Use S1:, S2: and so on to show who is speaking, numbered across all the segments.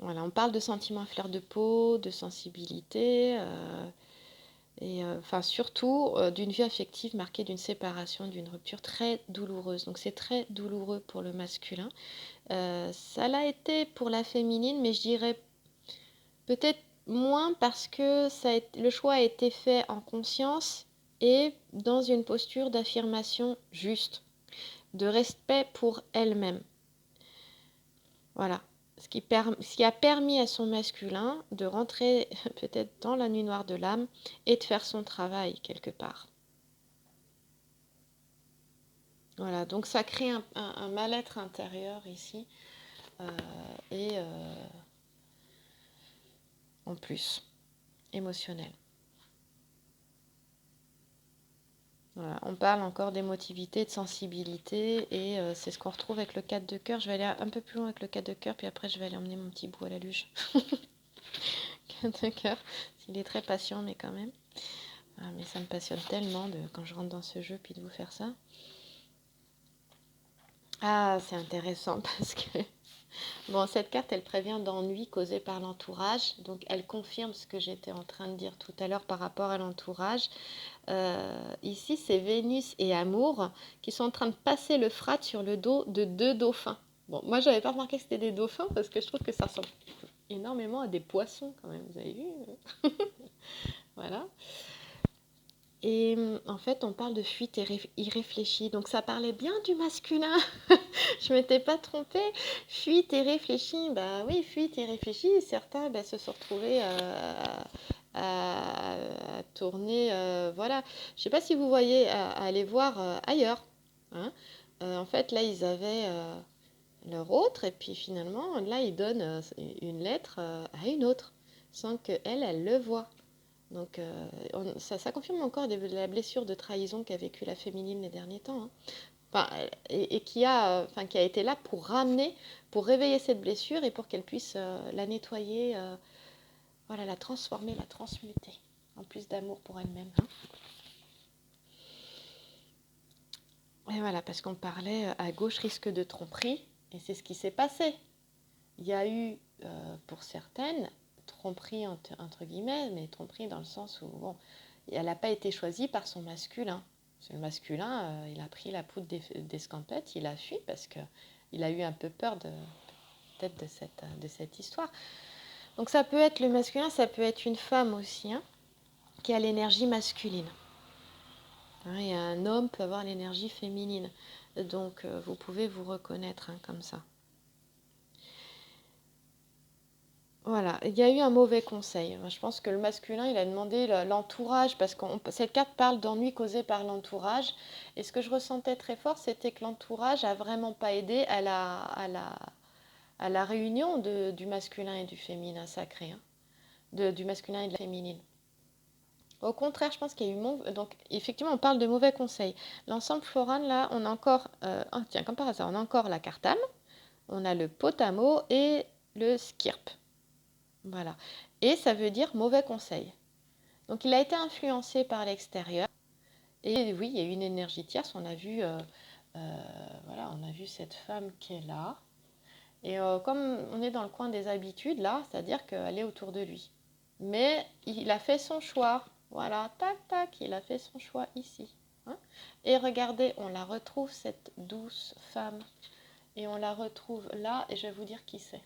S1: Voilà, on parle de sentiments à fleur de peau, de sensibilité, enfin surtout d'une vie affective marquée d'une séparation, d'une rupture très douloureuse. Donc c'est très douloureux pour le masculin. Ça l'a été pour la féminine, mais je dirais peut-être moins parce que le choix a été fait en conscience et dans une posture d'affirmation juste, de respect pour elle-même. Voilà. Ce qui a permis à son masculin de rentrer peut-être dans la nuit noire de l'âme et de faire son travail quelque part. Voilà, donc ça crée un mal-être intérieur ici, et en plus, émotionnel. Voilà, on parle encore d'émotivité, de sensibilité, et c'est ce qu'on retrouve avec le 4 de cœur. Je vais aller un peu plus loin avec le 4 de cœur, puis après je vais aller emmener mon petit bout à la luge. 4 de cœur, il est très patient, mais quand même. Ah, mais ça me passionne tellement quand je rentre dans ce jeu, puis de vous faire ça. Ah, c'est intéressant parce que bon, cette carte, elle prévient d'ennuis causés par l'entourage. Donc, elle confirme ce que j'étais en train de dire tout à l'heure par rapport à l'entourage. Ici, c'est Vénus et Amour qui sont en train de passer le frat sur le dos de 2 dauphins. Bon, moi, j'avais pas remarqué que c'était des dauphins parce que je trouve que ça ressemble énormément à des poissons quand même. Vous avez vu? Voilà. Et en fait, on parle de fuite irréfléchie. Donc, ça parlait bien du masculin. Je m'étais pas trompée. Fuite irréfléchie. Bah oui, fuite irréfléchie. Certains se sont retrouvés à tourner. Voilà. Je sais pas si vous voyez, à aller voir ailleurs. Hein. En fait, là, ils avaient leur autre. Et puis finalement, là, ils donnent une lettre à une autre. Sans qu'elle, elle le voit. Donc, ça confirme encore la blessure de trahison qu'a vécue la féminine les derniers temps. Hein. Enfin, et qui a été là pour ramener, pour réveiller cette blessure et pour qu'elle puisse la nettoyer, voilà, la transformer, la transmuter, en plus d'amour pour elle-même. Hein. Et voilà, parce qu'on parlait à gauche risque de tromperie, et c'est ce qui s'est passé. Il y a eu, pour certaines, tromperie entre guillemets, mais tromperie dans le sens où, bon, elle n'a pas été choisie par son masculin. Le masculin, il a pris la poudre d'escampette, il a fui parce qu'il a eu un peu peur peut-être de cette histoire. Donc ça peut être le masculin, ça peut être une femme aussi, hein, qui a l'énergie masculine. Hein, et un homme peut avoir l'énergie féminine. Donc vous pouvez vous reconnaître comme ça. Voilà, il y a eu un mauvais conseil. Je pense que le masculin, il a demandé l'entourage, parce que cette carte parle d'ennuis causés par l'entourage. Et ce que je ressentais très fort, c'était que l'entourage n'a vraiment pas aidé à la réunion du masculin et du féminin sacré, hein, du masculin et de la féminine. Au contraire, je pense qu'il y a eu... Donc, effectivement, on parle de mauvais conseils. L'ensemble floral, là, on a encore... tiens, comme par hasard, on a encore la carte âme, on a le potamo et le skirp. Voilà. Et ça veut dire mauvais conseil. Donc il a été influencé par l'extérieur. Et oui, il y a eu une énergie tierce. On a vu, voilà, on a vu cette femme qui est là. Et comme on est dans le coin des habitudes, là, c'est-à-dire qu'elle est autour de lui. Mais il a fait son choix. Voilà, tac, tac, il a fait son choix ici. Hein. Et regardez, on la retrouve, cette douce femme. Et on la retrouve là, et je vais vous dire qui c'est.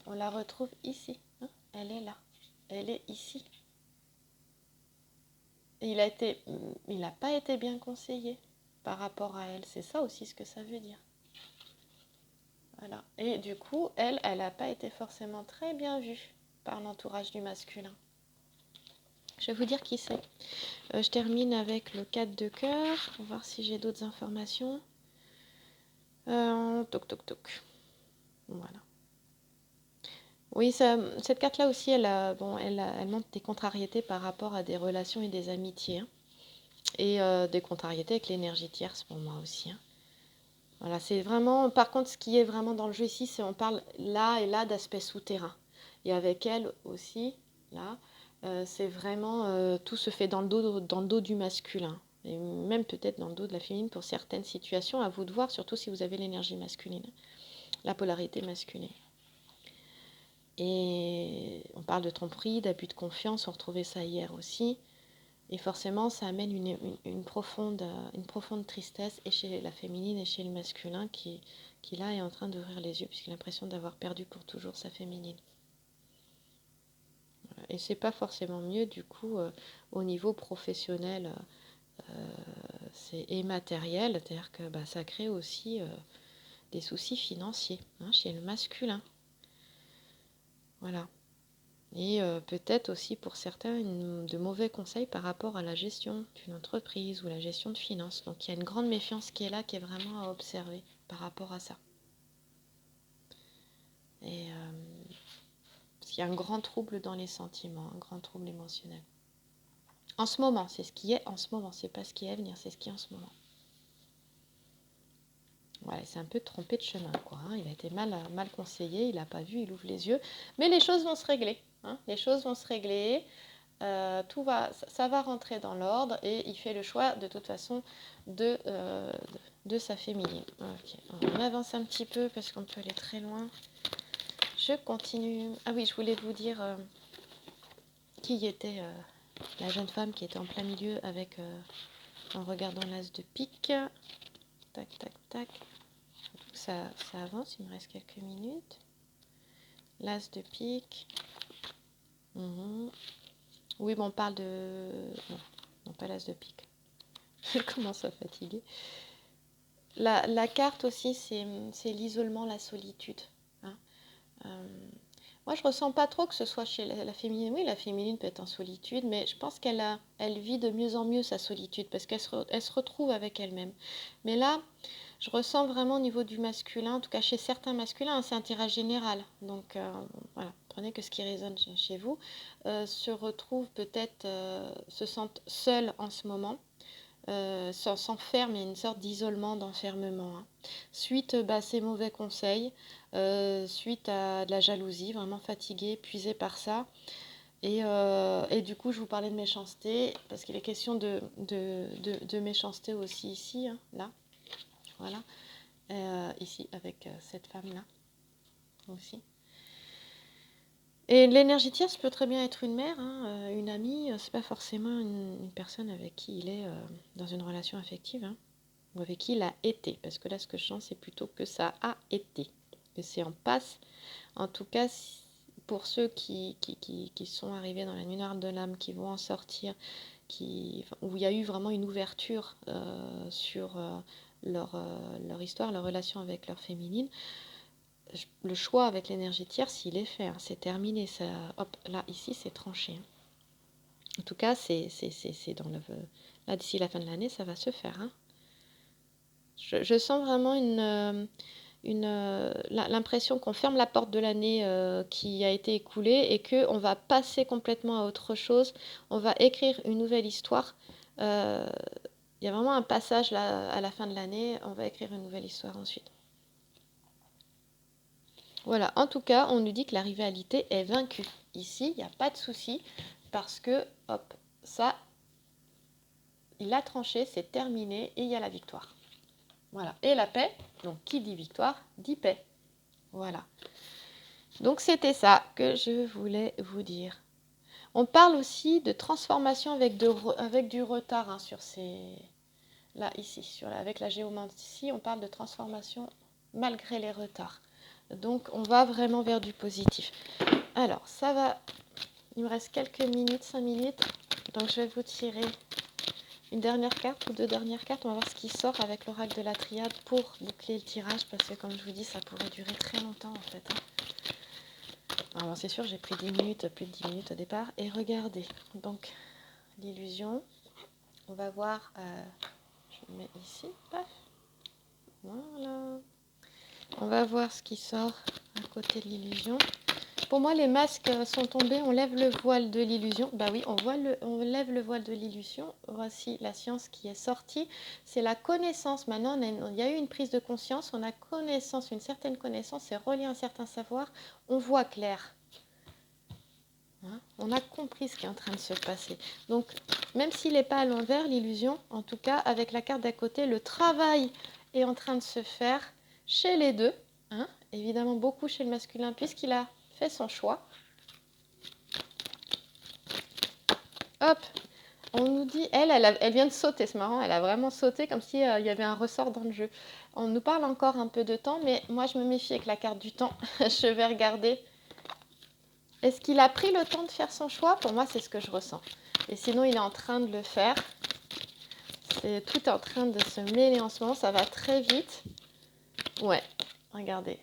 S1: On la retrouve ici. Hein. Elle est là. Elle est ici. Et il n'a pas été bien conseillé par rapport à elle. C'est ça aussi ce que ça veut dire. Voilà. Et du coup, elle n'a pas été forcément très bien vue par l'entourage du masculin. Je vais vous dire qui c'est. Je termine avec le 4 de cœur. On va voir si j'ai d'autres informations. Toc, toc, toc. Voilà. Oui, cette carte-là aussi, elle montre des contrariétés par rapport à des relations et des amitiés. Hein. Et des contrariétés avec l'énergie tierce pour moi aussi. Hein. Voilà, c'est vraiment, par contre, ce qui est vraiment dans le jeu ici, c'est on parle là et là d'aspects souterrains. Et avec elle aussi, là, c'est vraiment, tout se fait dans le dos du masculin. Et même peut-être dans le dos de la féminine pour certaines situations, à vous de voir, surtout si vous avez l'énergie masculine, la polarité masculine. Et on parle de tromperie, d'abus de confiance, on retrouvait ça hier aussi. Et forcément, ça amène une profonde tristesse, et chez la féminine et chez le masculin, qui là est en train d'ouvrir les yeux, puisqu'il a l'impression d'avoir perdu pour toujours sa féminine. Et c'est pas forcément mieux, du coup, au niveau professionnel et matériel, c'est-à-dire que ça crée aussi des soucis financiers chez le masculin. Voilà. Et peut-être aussi pour certains de mauvais conseils par rapport à la gestion d'une entreprise ou la gestion de finances. Donc il y a une grande méfiance qui est là, qui est vraiment à observer par rapport à ça. Et il y a un grand trouble dans les sentiments, un grand trouble émotionnel. En ce moment, c'est ce qui est en ce moment, c'est pas ce qui est à venir, c'est ce qui est en ce moment. Voilà, c'est un peu trompé de chemin, quoi. Il a été mal conseillé, il n'a pas vu, il ouvre les yeux. Mais les choses vont se régler. Les choses vont se régler. Ça va rentrer dans l'ordre, et il fait le choix de toute façon de sa féminine. Okay. On avance un petit peu parce qu'on peut aller très loin. Je continue. Ah oui, je voulais vous dire qui était la jeune femme qui était en plein milieu avec en regardant l'as de pique. Tac, tac, tac. Ça avance, il me reste quelques minutes. L'as de pique. Oui, mais on parle de... Non, pas l'as de pique. Je commence à fatiguer. La carte aussi, c'est l'isolement, la solitude. Moi, je ressens pas trop que ce soit chez la féminine. Oui, la féminine peut être en solitude, mais je pense qu'elle vit de mieux en mieux sa solitude, parce qu'elle se retrouve avec elle-même. Mais là, je ressens vraiment au niveau du masculin, en tout cas chez certains masculins, c'est un tirage général. Donc voilà, prenez que ce qui résonne chez vous. Se retrouvent peut-être, se sentent seuls en ce moment. S'enferme, il y a une sorte d'isolement, d'enfermement. Suite ces mauvais conseils, suite à de la jalousie, vraiment fatigué, épuisé par ça. Et du coup, je vous parlais de méchanceté, parce qu'il est question de méchanceté aussi ici, là, voilà, ici avec cette femme-là aussi. Et l'énergie tierce peut très bien être une mère, une amie, c'est pas forcément une personne avec qui il est dans une relation affective, ou avec qui il a été, parce que là ce que je sens c'est plutôt que ça a été, que c'est en passe. En tout cas, pour ceux qui sont arrivés dans la nuit noire de l'âme, qui vont en sortir, où il y a eu vraiment une ouverture sur leur histoire, leur relation avec leur féminine, le choix avec l'énergie tierce, il est fait, c'est terminé. Ça, hop, là, ici, c'est tranché. En tout cas, c'est dans le... Là, d'ici la fin de l'année, ça va se faire. Je sens vraiment l'impression qu'on ferme la porte de l'année qui a été écoulée, et qu'on va passer complètement à autre chose. On va écrire une nouvelle histoire. Il y a vraiment un passage là, à la fin de l'année. On va écrire une nouvelle histoire ensuite. Voilà, en tout cas, on nous dit que la rivalité est vaincue. Ici, il n'y a pas de souci, parce que, hop, ça, il a tranché, c'est terminé, et il y a la victoire. Voilà, et la paix, donc qui dit victoire, dit paix. Voilà. Donc c'était ça que je voulais vous dire. On parle aussi de transformation avec du retard sur ces... Là, ici, avec la géomancie, on parle de transformation malgré les retards. Donc on va vraiment vers du positif. Alors, ça va... Il me reste quelques minutes, 5 minutes. Donc je vais vous tirer une dernière carte ou deux dernières cartes. On va voir ce qui sort avec l'oracle de la triade pour boucler le tirage, parce que comme je vous dis, ça pourrait durer très longtemps en fait. Alors c'est sûr, j'ai pris 10 minutes, plus de 10 minutes au départ. Et regardez, donc l'illusion, on va voir, je le mets ici, paf, voilà. On va voir ce qui sort à côté de l'illusion. Pour moi, les masques sont tombés, on lève le voile de l'illusion. Bah oui, on lève le voile de l'illusion. Voici la science qui est sortie. C'est la connaissance. Maintenant, il y a eu une prise de conscience, on a connaissance, une certaine connaissance, c'est relié à un certain savoir. On voit clair. On a compris ce qui est en train de se passer. Donc, même s'il n'est pas à l'envers, l'illusion, en tout cas, avec la carte d'à côté, le travail est en train de se faire chez les deux. Évidemment, beaucoup chez le masculin, puisqu'il a fait son choix. Hop, on nous dit, elle vient de sauter, c'est marrant, elle a vraiment sauté comme si il y avait un ressort dans le jeu. On nous parle encore un peu de temps, mais moi je me méfie avec la carte du temps. Je vais regarder. Est-ce qu'il a pris le temps de faire son choix? Pour moi, c'est ce que je ressens. Et sinon, il est en train de le faire. Tout est en train de se mêler en ce moment, ça va très vite. Ouais, regardez.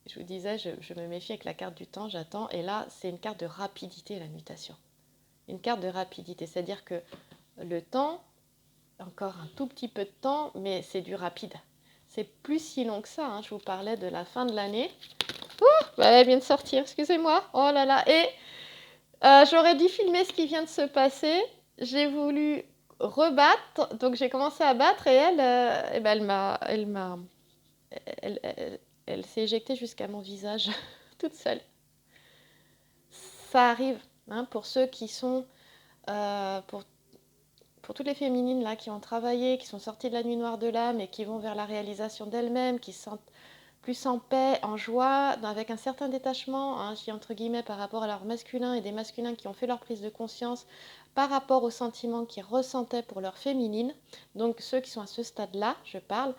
S1: Je vous disais, je me méfie avec la carte du temps, j'attends. Et là, c'est une carte de rapidité, la mutation. Une carte de rapidité, c'est-à-dire que le temps, encore un tout petit peu de temps, mais c'est du rapide. C'est plus si long que ça, hein. Je vous parlais de la fin de l'année. Bah, elle vient de sortir, excusez-moi. Oh là là. Et j'aurais dû filmer ce qui vient de se passer. J'ai voulu rebattre, donc j'ai commencé à battre et elle, elle s'est éjectée jusqu'à mon visage, toute seule. Ça arrive, hein, pour ceux qui sont, pour toutes les féminines là qui ont travaillé, qui sont sorties de la nuit noire de l'âme et qui vont vers la réalisation d'elles-mêmes, qui se sentent plus en paix, en joie, avec un certain détachement, hein, je dis entre guillemets, par rapport à leur masculin, et des masculins qui ont fait leur prise de conscience par rapport aux sentiments qu'ils ressentaient pour leur féminine. Donc ceux qui sont à ce stade-là, je parle.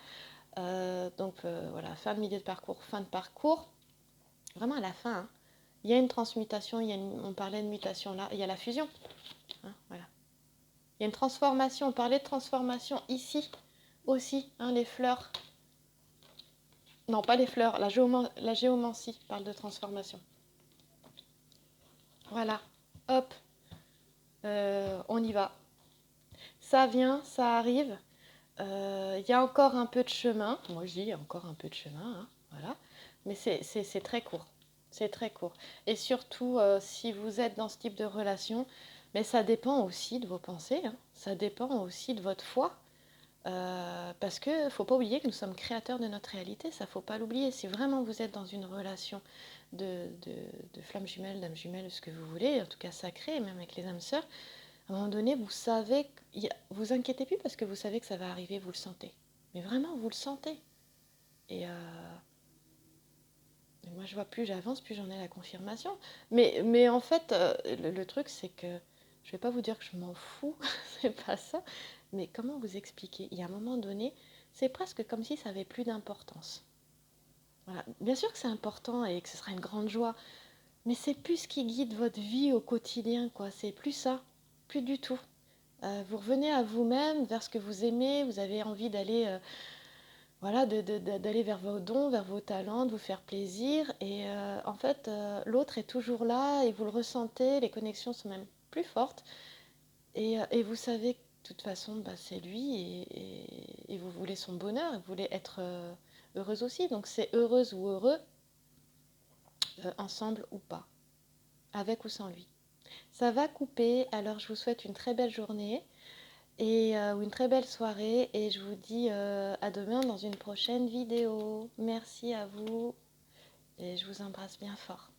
S1: Voilà, fin de milieu de parcours, fin de parcours. Vraiment à la fin, hein, il y a une transmutation, on parlait de mutation là, il y a la fusion. Hein, voilà. Il y a une transformation, on parlait de transformation ici aussi, hein, les fleurs. Non, pas les fleurs, la géomancie parle de transformation. Voilà, hop, on y va. Ça vient, ça arrive. Il y a encore un peu de chemin. Moi, je dis, il y a encore un peu de chemin, hein, voilà. Mais c'est très court. C'est très court. Et surtout, si vous êtes dans ce type de relation, mais ça dépend aussi de vos pensées, hein. Ça dépend aussi de votre foi. Parce qu'il ne faut pas oublier que nous sommes créateurs de notre réalité, ça ne faut pas l'oublier. Si vraiment vous êtes dans une relation de flammes jumelles, d'âmes jumelles, ce que vous voulez, en tout cas sacrée, même avec les âmes sœurs, à un moment donné, vous savez, vous inquiétez plus parce que vous savez que ça va arriver, vous le sentez. Mais vraiment, vous le sentez. Et moi, je vois plus j'avance, plus j'en ai la confirmation. Mais en fait, le truc, c'est que je ne vais pas vous dire que je m'en fous, c'est pas ça. Mais comment vous expliquer? Il y a un moment donné, c'est presque comme si ça avait plus d'importance. Voilà. Bien sûr que c'est important et que ce sera une grande joie, mais c'est plus ce qui guide votre vie au quotidien, quoi. C'est plus ça, plus du tout. Vous revenez à vous-même, vers ce que vous aimez, vous avez envie d'aller voilà, d'aller vers vos dons, vers vos talents, de vous faire plaisir. Et en fait, l'autre est toujours là et vous le ressentez, les connexions sont même plus fortes. Et vous savez que de toute façon, bah, c'est lui et vous voulez son bonheur, vous voulez être heureuse aussi. Donc c'est heureuse ou heureux, ensemble ou pas, avec ou sans lui. Ça va couper, alors je vous souhaite une très belle journée ou une très belle soirée et je vous dis à demain dans une prochaine vidéo. Merci à vous et je vous embrasse bien fort.